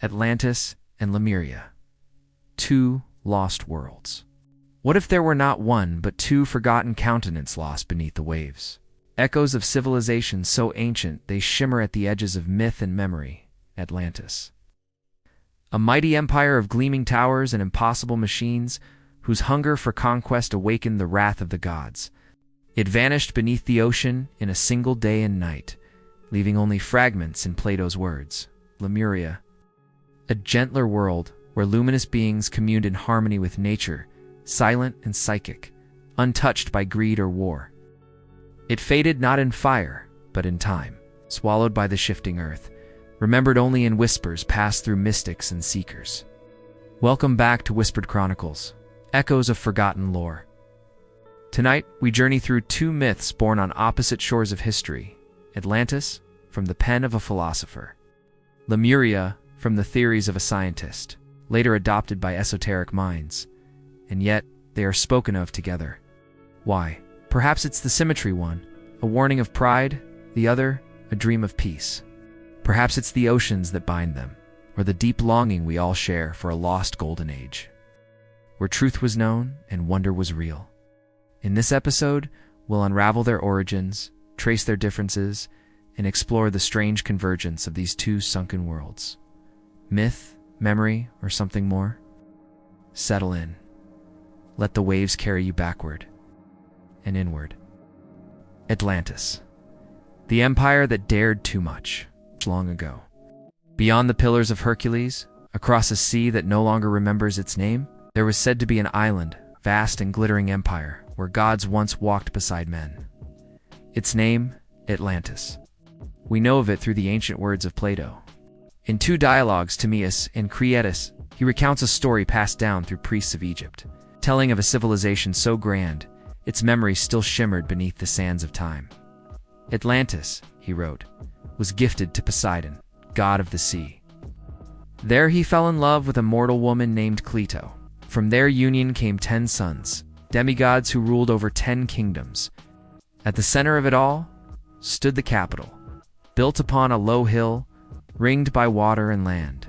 Atlantis and Lemuria. Two lost worlds. What if there were not one, but two forgotten continents lost beneath the waves? Echoes of civilizations so ancient they shimmer at the edges of myth and memory. Atlantis. A mighty empire of gleaming towers and impossible machines whose hunger for conquest awakened the wrath of the gods. It vanished beneath the ocean in a single day and night, leaving only fragments in Plato's words. Lemuria. A gentler world where luminous beings communed in harmony with nature, silent and psychic, untouched by greed or war. It faded not in fire, but in time, swallowed by the shifting earth, remembered only in whispers passed through mystics and seekers. Welcome back to Whispered Chronicles, echoes of forgotten lore. Tonight, we journey through two myths born on opposite shores of history: Atlantis, from the pen of a philosopher; Lemuria, from the theories of a scientist, later adopted by esoteric minds. And yet, they are spoken of together. Why? Perhaps it's the symmetry one, a warning of pride, the other, a dream of peace. Perhaps it's the oceans that bind them, or the deep longing we all share for a lost golden age, where truth was known and wonder was real. In this episode, we'll unravel their origins, trace their differences, and explore the strange convergence of these two sunken worlds. Myth, memory, or something more? Settle in. Let the waves carry you backward and inward. Atlantis. The empire that dared too much, long ago. Beyond the Pillars of Hercules, across a sea that no longer remembers its name, there was said to be an island, vast and glittering empire, where gods once walked beside men. Its name, Atlantis. We know of it through the ancient words of Plato. In two dialogues, Timaeus and Critias, he recounts a story passed down through priests of Egypt, telling of a civilization so grand, its memory still shimmered beneath the sands of time. Atlantis, he wrote, was gifted to Poseidon, god of the sea. There he fell in love with a mortal woman named Cleito. From their union came 10 sons, demigods who ruled over 10 kingdoms. At the center of it all stood the capital, built upon a low hill, ringed by water and land.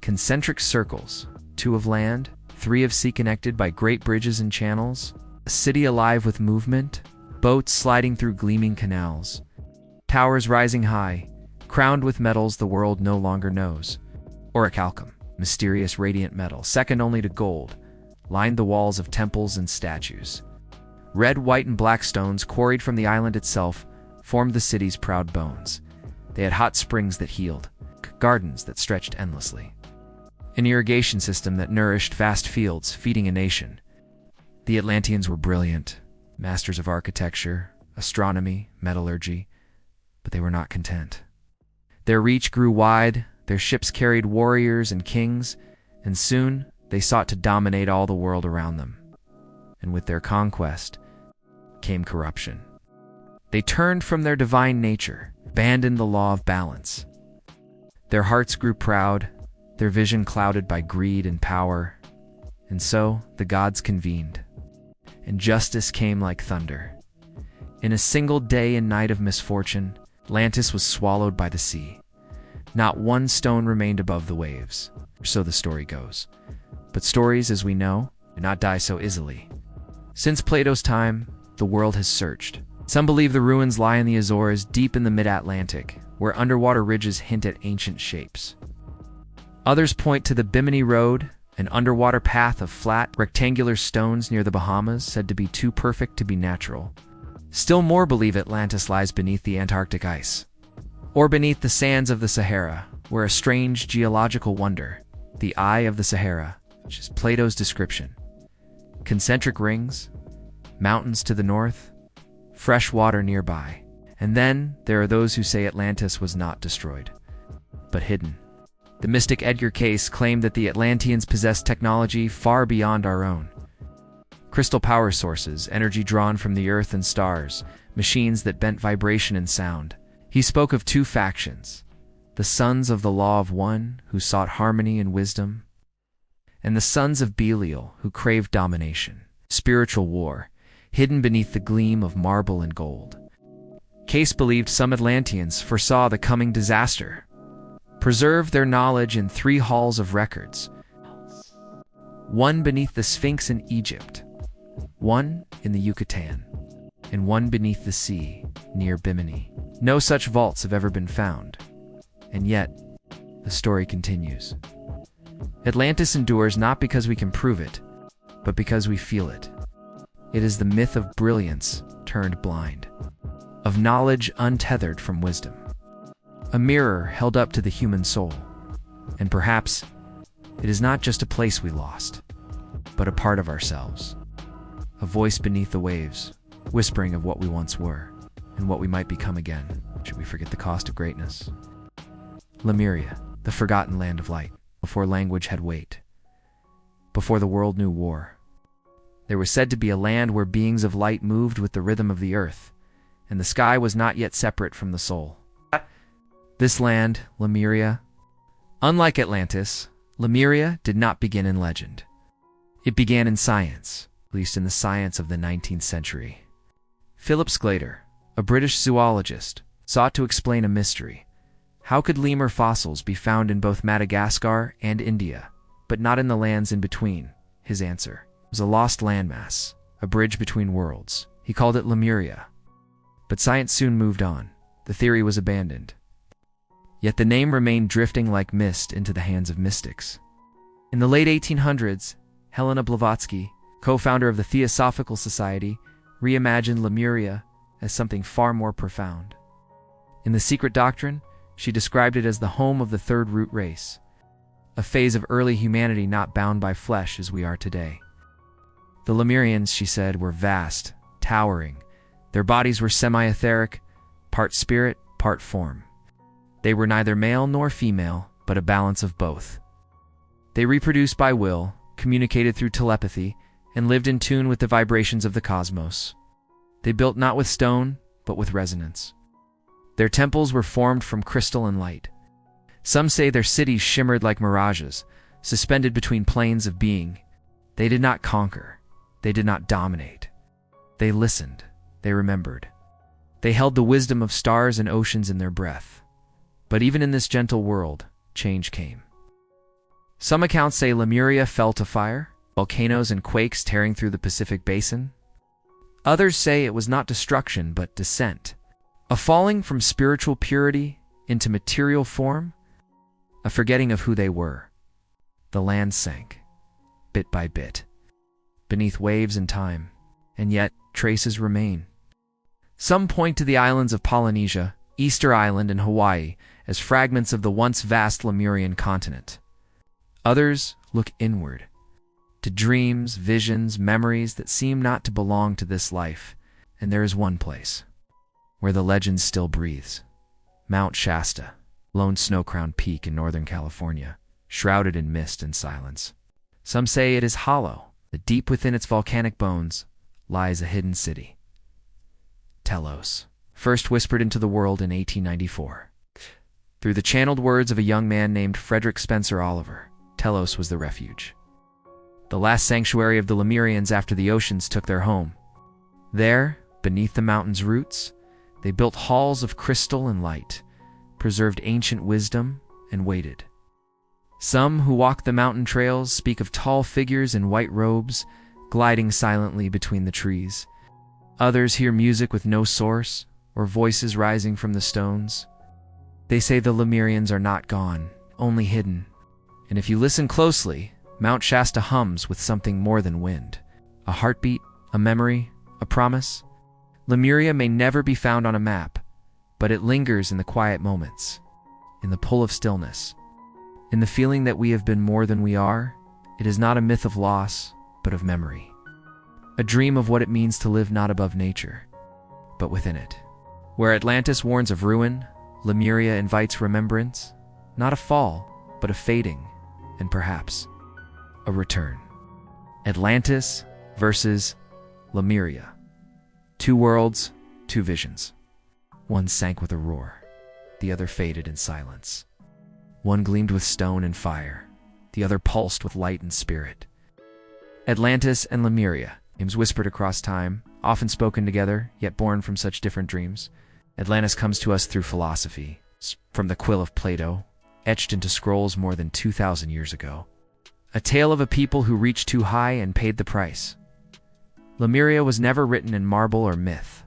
Concentric circles, 2 of land, 3 of sea, connected by great bridges and channels, a city alive with movement, boats sliding through gleaming canals, towers rising high, crowned with metals the world no longer knows. Orichalcum, mysterious radiant metal, second only to gold, lined the walls of temples and statues. Red, white, and black stones quarried from the island itself formed the city's proud bones. They had hot springs that healed, gardens that stretched endlessly, an irrigation system that nourished vast fields, feeding a nation. The Atlanteans were brilliant, masters of architecture, astronomy, metallurgy, but they were not content. Their reach grew wide, their ships carried warriors and kings, and soon they sought to dominate all the world around them. And with their conquest came corruption. They turned from their divine nature, abandoned the law of balance. Their hearts grew proud, their vision clouded by greed and power, and so the gods convened, and justice came like thunder. In a single day and night of misfortune, Atlantis was swallowed by the sea. Not one stone remained above the waves, or so the story goes. But stories, as we know, do not die so easily. Since Plato's time, the world has searched. Some believe the ruins lie in the Azores, deep in the mid-Atlantic, where underwater ridges hint at ancient shapes. Others point to the Bimini Road, an underwater path of flat, rectangular stones near the Bahamas, said to be too perfect to be natural. Still more believe Atlantis lies beneath the Antarctic ice, or beneath the sands of the Sahara, where a strange geological wonder, the Eye of the Sahara, which is Plato's description. Concentric rings, mountains to the north, fresh water nearby. And then there are those who say Atlantis was not destroyed, but hidden. The mystic Edgar Cayce claimed that the Atlanteans possessed technology far beyond our own. Crystal power sources, energy drawn from the earth and stars, machines that bent vibration and sound. He spoke of 2 factions, the sons of the law of one, who sought harmony and wisdom, and the sons of Belial, who craved domination, spiritual war, hidden beneath the gleam of marble and gold. Cayce believed some Atlanteans foresaw the coming disaster, preserved their knowledge in 3 halls of records. One beneath the Sphinx in Egypt, one in the Yucatan, and one beneath the sea near Bimini. No such vaults have ever been found. And yet, the story continues. Atlantis endures not because we can prove it, but because we feel it. It is the myth of brilliance turned blind, of knowledge untethered from wisdom. A mirror held up to the human soul. And perhaps, it is not just a place we lost, but a part of ourselves. A voice beneath the waves, whispering of what we once were, and what we might become again, should we forget the cost of greatness. Lemuria, the forgotten land of light, before language had weight, before the world knew war. There was said to be a land where beings of light moved with the rhythm of the earth, and the sky was not yet separate from the soul. This land, Lemuria, unlike Atlantis, Lemuria did not begin in legend. It began in science, at least in the science of the 19th century. Philip Sclater, a British zoologist, sought to explain a mystery. How could lemur fossils be found in both Madagascar and India, but not in the lands in between? His answer was a lost landmass, a bridge between worlds. He called it Lemuria. But science soon moved on. The theory was abandoned. Yet the name remained drifting like mist into the hands of mystics. In the late 1800s, Helena Blavatsky, co-founder of the Theosophical Society, reimagined Lemuria as something far more profound. In The Secret Doctrine, she described it as the home of the third root race, a phase of early humanity not bound by flesh as we are today. The Lemurians, she said, were vast, towering. Their bodies were semi-etheric, part spirit, part form. They were neither male nor female, but a balance of both. They reproduced by will, communicated through telepathy, and lived in tune with the vibrations of the cosmos. They built not with stone, but with resonance. Their temples were formed from crystal and light. Some say their cities shimmered like mirages, suspended between planes of being. They did not conquer. They did not dominate. They listened. They remembered. They held the wisdom of stars and oceans in their breath. But even in this gentle world, change came. Some accounts say Lemuria fell to fire, volcanoes and quakes tearing through the Pacific Basin. Others say it was not destruction but descent, a falling from spiritual purity into material form, a forgetting of who they were. The land sank, bit by bit, beneath waves and time, and yet traces remain. Some point to the islands of Polynesia, Easter Island, and Hawaii as fragments of the once vast Lemurian continent. Others look inward, to dreams, visions, memories that seem not to belong to this life. And there is one place where the legend still breathes. Mount Shasta, lone snow-crowned peak in Northern California, shrouded in mist and silence. Some say it is hollow, that deep within its volcanic bones lies a hidden city. Telos, first whispered into the world in 1894. Through the channeled words of a young man named Frederick Spencer Oliver, Telos was the refuge. The last sanctuary of the Lemurians after the oceans took their home. There, beneath the mountain's roots, they built halls of crystal and light, preserved ancient wisdom, and waited. Some who walk the mountain trails speak of tall figures in white robes, gliding silently between the trees. Others hear music with no source, or voices rising from the stones. They say the Lemurians are not gone, only hidden. And if you listen closely, Mount Shasta hums with something more than wind. A heartbeat, a memory, a promise. Lemuria may never be found on a map, but it lingers in the quiet moments, in the pull of stillness, in the feeling that we have been more than we are. It is not a myth of loss, but of memory. A dream of what it means to live not above nature, but within it. Where Atlantis warns of ruin, Lemuria invites remembrance, not a fall, but a fading, and perhaps a return. Atlantis versus Lemuria. 2 worlds, 2 visions. One sank with a roar, the other faded in silence. One gleamed with stone and fire, the other pulsed with light and spirit. Atlantis and Lemuria, names whispered across time, often spoken together, yet born from such different dreams. Atlantis comes to us through philosophy, from the quill of Plato, etched into scrolls more than 2,000 years ago. A tale of a people who reached too high and paid the price. Lemuria was never written in marble or myth.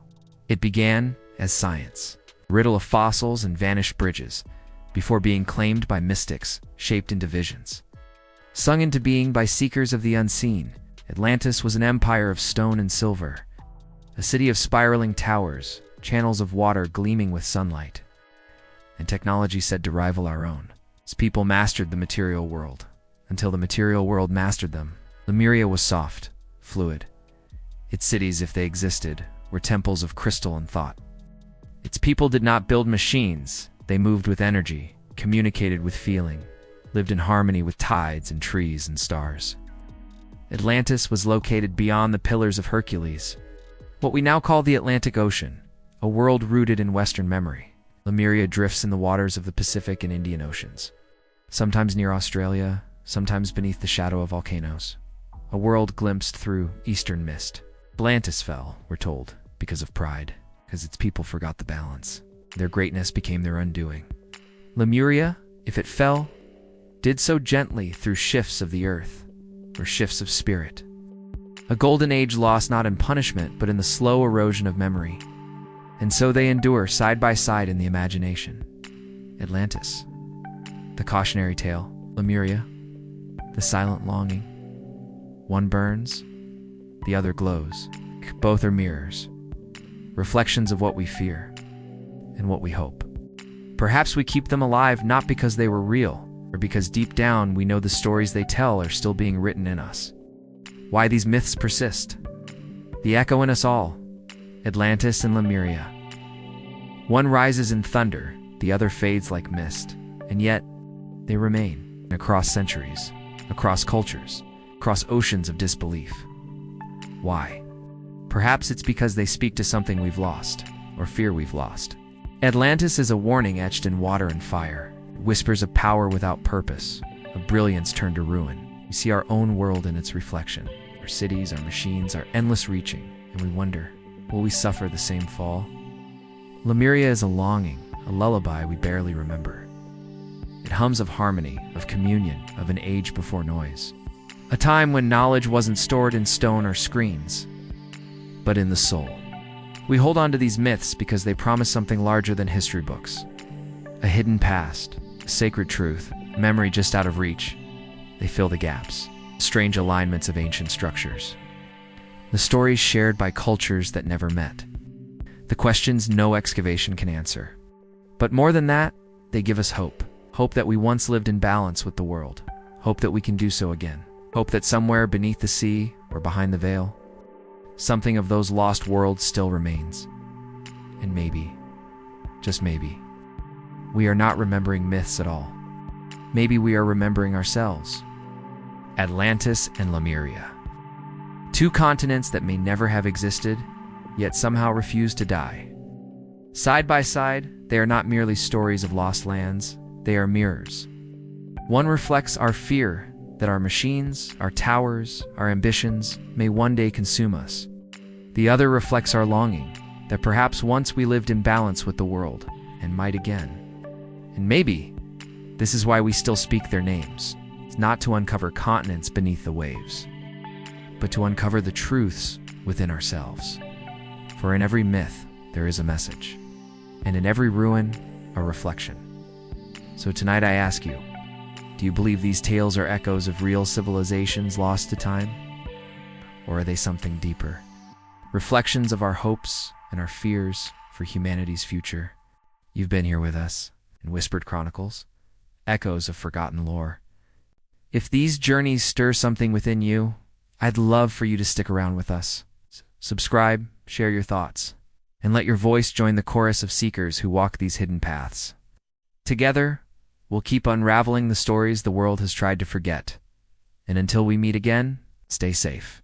It began as science, a riddle of fossils and vanished bridges, before being claimed by mystics, shaped into visions. Sung into being by seekers of the unseen, Atlantis was an empire of stone and silver, a city of spiraling towers, channels of water gleaming with sunlight, and technology said to rival our own. As people mastered the material world, until the material world mastered them, Lemuria was soft, fluid. Its cities, if they existed, were temples of crystal and thought. Its people did not build machines, they moved with energy, communicated with feeling, lived in harmony with tides and trees and stars. Atlantis was located beyond the Pillars of Hercules, what we now call the Atlantic Ocean, a world rooted in Western memory. Lemuria drifts in the waters of the Pacific and Indian Oceans, sometimes near Australia, sometimes beneath the shadow of volcanoes. A world glimpsed through eastern mist. Atlantis fell, we're told, because of pride, because its people forgot the balance. Their greatness became their undoing. Lemuria, if it fell, did so gently through shifts of the earth, or shifts of spirit. A golden age lost not in punishment, but in the slow erosion of memory. And so they endure side by side in the imagination. Atlantis, the cautionary tale. Lemuria, the silent longing. One burns, the other glows. Both are mirrors, reflections of what we fear and what we hope. Perhaps we keep them alive not because they were real, or because deep down we know the stories they tell are still being written in us. Why these myths persist. The echo in us all. Atlantis and Lemuria. One rises in thunder, the other fades like mist, and yet they remain across centuries, across cultures, across oceans of disbelief. Why? Perhaps it's because they speak to something we've lost, or fear we've lost. Atlantis is a warning etched in water and fire. It whispers of power without purpose, of brilliance turned to ruin. We see our own world in its reflection. Our cities, our machines, are endless reaching, and we wonder, will we suffer the same fall? Lemuria is a longing, a lullaby we barely remember. It hums of harmony, of communion, of an age before noise. A time when knowledge wasn't stored in stone or screens, but in the soul. We hold on to these myths because they promise something larger than history books. A hidden past, a sacred truth, memory just out of reach. They fill the gaps, strange alignments of ancient structures. The stories shared by cultures that never met. The questions no excavation can answer. But more than that, they give us hope. Hope that we once lived in balance with the world. Hope that we can do so again. Hope that somewhere beneath the sea or behind the veil, something of those lost worlds still remains. And maybe, just maybe, we are not remembering myths at all. Maybe we are remembering ourselves. Atlantis and Lemuria. Two continents that may never have existed, yet somehow refuse to die. Side by side, they are not merely stories of lost lands, they are mirrors. One reflects our fear that our machines, our towers, our ambitions may one day consume us. The other reflects our longing that perhaps once we lived in balance with the world and might again. And maybe this is why we still speak their names. It's not to uncover continents beneath the waves, but to uncover the truths within ourselves. For in every myth, there is a message, and in every ruin, a reflection. So tonight I ask you, do you believe these tales are echoes of real civilizations lost to time? Or are they something deeper? Reflections of our hopes and our fears for humanity's future. You've been here with us in Whispered Chronicles, echoes of forgotten lore. If these journeys stir something within you, I'd love for you to stick around with us. Subscribe, share your thoughts, and let your voice join the chorus of seekers who walk these hidden paths. Together, we'll keep unraveling the stories the world has tried to forget. And until we meet again, stay safe.